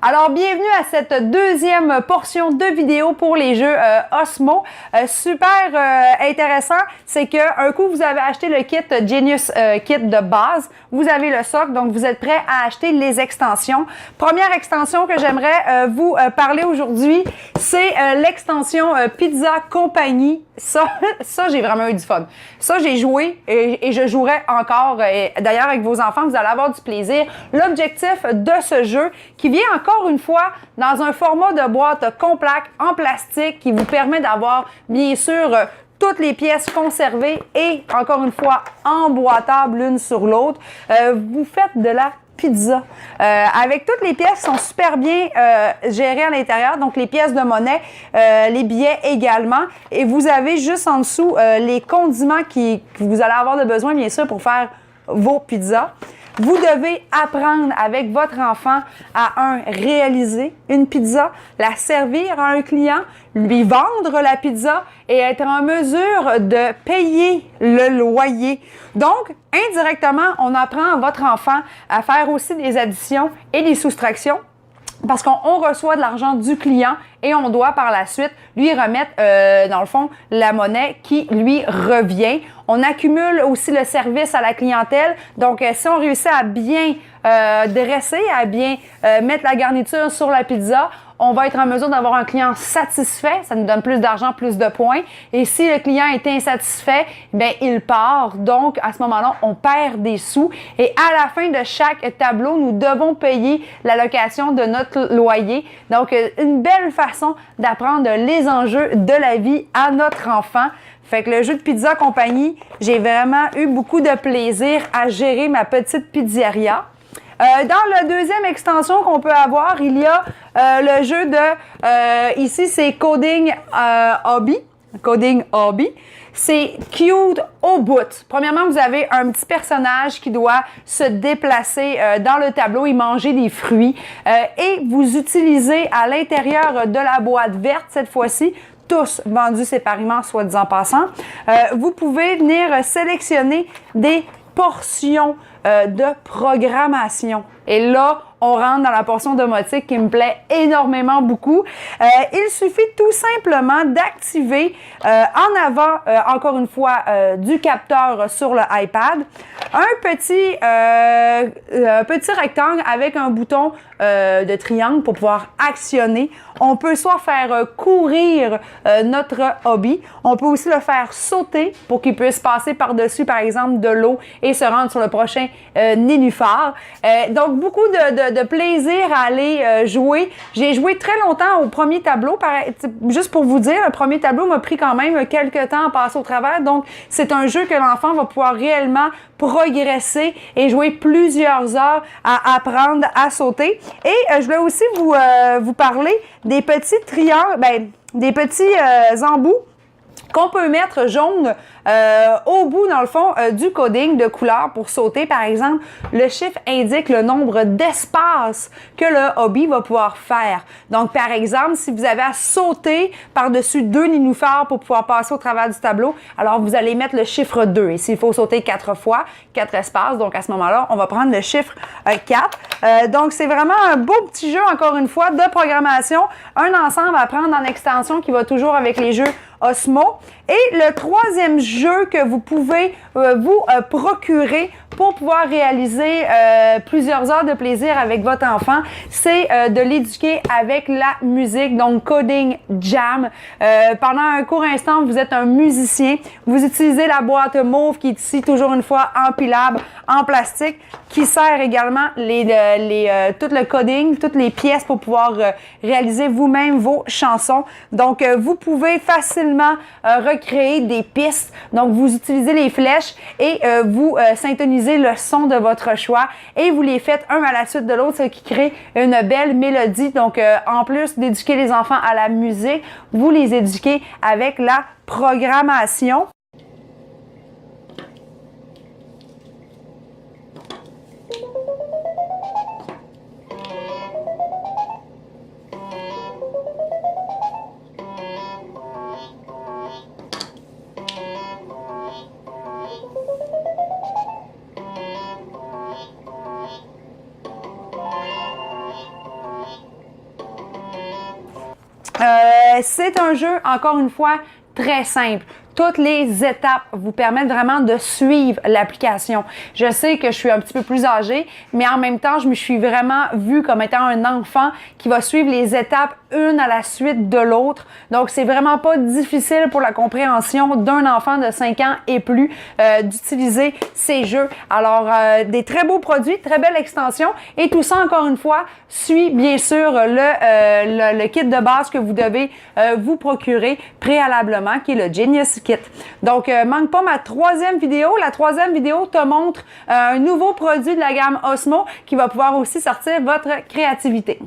Alors, bienvenue à cette deuxième portion de vidéo pour les jeux Osmo. Super intéressant, c'est qu'un coup, vous avez acheté le kit Genius Kit de base, vous avez le socle, donc vous êtes prêt à acheter les extensions. Première extension que j'aimerais vous parler aujourd'hui, c'est l'extension Pizza Compagnie. Ça j'ai vraiment eu du fun. Ça, j'ai joué et je jouerai encore. D'ailleurs, avec vos enfants, vous allez avoir du plaisir. L'objectif de ce jeu, qui vient encore une fois dans un format de boîte compacte en plastique qui vous permet d'avoir, bien sûr, toutes les pièces conservées et, encore une fois, emboîtables l'une sur l'autre. Vous faites de la pizza. Avec toutes les pièces qui sont super bien gérées à l'intérieur, donc les pièces de monnaie, les billets également. Et vous avez juste en dessous les condiments que vous allez avoir de besoin, bien sûr, pour faire vos pizzas. Vous devez apprendre avec votre enfant à réaliser une pizza, la servir à un client, lui vendre la pizza et être en mesure de payer le loyer. Donc, indirectement, on apprend à votre enfant à faire aussi des additions et des soustractions parce qu'on reçoit de l'argent du client et on doit par la suite lui remettre, dans le fond, la monnaie qui lui revient. On accumule aussi le service à la clientèle. Donc, si on réussit à bien dresser, à bien mettre la garniture sur la pizza, on va être en mesure d'avoir un client satisfait. Ça nous donne plus d'argent, plus de points. Et si le client est insatisfait, bien, il part. Donc, à ce moment-là, on perd des sous. Et à la fin de chaque tableau, nous devons payer la location de notre loyer. Donc, une belle façon d'apprendre les enjeux de la vie à notre enfant. Fait que le jeu de Pizza Compagnie, j'ai vraiment eu beaucoup de plaisir à gérer ma petite pizzeria. Dans la deuxième extension qu'on peut avoir, il y a le jeu de, ici c'est Coding Hobby. Coding Hobby. C'est cute au bout. Premièrement, vous avez un petit personnage qui doit se déplacer dans le tableau et manger des fruits. Et vous utilisez à l'intérieur de la boîte verte, cette fois-ci, tous vendus séparément, soit dit en passant, vous pouvez venir sélectionner des portions de programmation. Et là, on rentre dans la portion domotique qui me plaît énormément beaucoup. Il suffit tout simplement d'activer en avant, encore une fois, du capteur sur le iPad, un petit rectangle avec un bouton de triangle pour pouvoir actionner. On peut soit faire courir notre hobby, on peut aussi le faire sauter pour qu'il puisse passer par-dessus, par exemple, de l'eau et se rendre sur le prochain nénuphar. Donc, beaucoup de plaisir à aller jouer. J'ai joué très longtemps au premier tableau. Juste pour vous dire, le premier tableau m'a pris quand même quelques temps à passer au travers. Donc, c'est un jeu que l'enfant va pouvoir réellement progresser et jouer plusieurs heures à apprendre à sauter. Et je voulais aussi vous parler des petits triangles, des petits embouts qu'on peut mettre jaune au bout, dans le fond, du coding de couleur pour sauter. Par exemple, le chiffre indique le nombre d'espaces que le hobby va pouvoir faire. Donc, par exemple, si vous avez à sauter par-dessus 2 nénuphars pour pouvoir passer au travers du tableau, alors vous allez mettre le chiffre 2. Et s'il faut sauter 4 fois, 4 espaces, donc à ce moment-là, on va prendre le chiffre 4. Donc, c'est vraiment un beau petit jeu, encore une fois, de programmation. Un ensemble à prendre en extension qui va toujours avec les jeux Osmo. Et le troisième jeu que vous pouvez vous procurer pour pouvoir réaliser plusieurs heures de plaisir avec votre enfant, c'est de l'éduquer avec la musique, donc Coding Jam. Pendant un court instant, vous êtes un musicien, vous utilisez la boîte mauve qui est ici, toujours une fois empilable en plastique, qui sert également tout le coding, toutes les pièces pour pouvoir réaliser vous-même vos chansons. Donc, vous pouvez facilement recréer des pistes. Donc, vous utilisez les flèches et vous syntonisez le son de votre choix et vous les faites un à la suite de l'autre, ce qui crée une belle mélodie. Donc, en plus d'éduquer les enfants à la musique, vous les éduquez avec la programmation. C'est un jeu, encore une fois, très simple. Toutes les étapes vous permettent vraiment de suivre l'application. Je sais que je suis un petit peu plus âgée, mais en même temps, je me suis vraiment vue comme étant un enfant qui va suivre les étapes une à la suite de l'autre. Donc, c'est vraiment pas difficile pour la compréhension d'un enfant de 5 ans et plus d'utiliser ces jeux. Alors, des très beaux produits, très belle extension. Et tout ça, encore une fois, suit bien sûr le kit de base que vous devez vous procurer préalablement, qui est le Genius Kit. Donc, manque pas ma troisième vidéo. La troisième vidéo te montre un nouveau produit de la gamme Osmo qui va pouvoir aussi sortir votre créativité.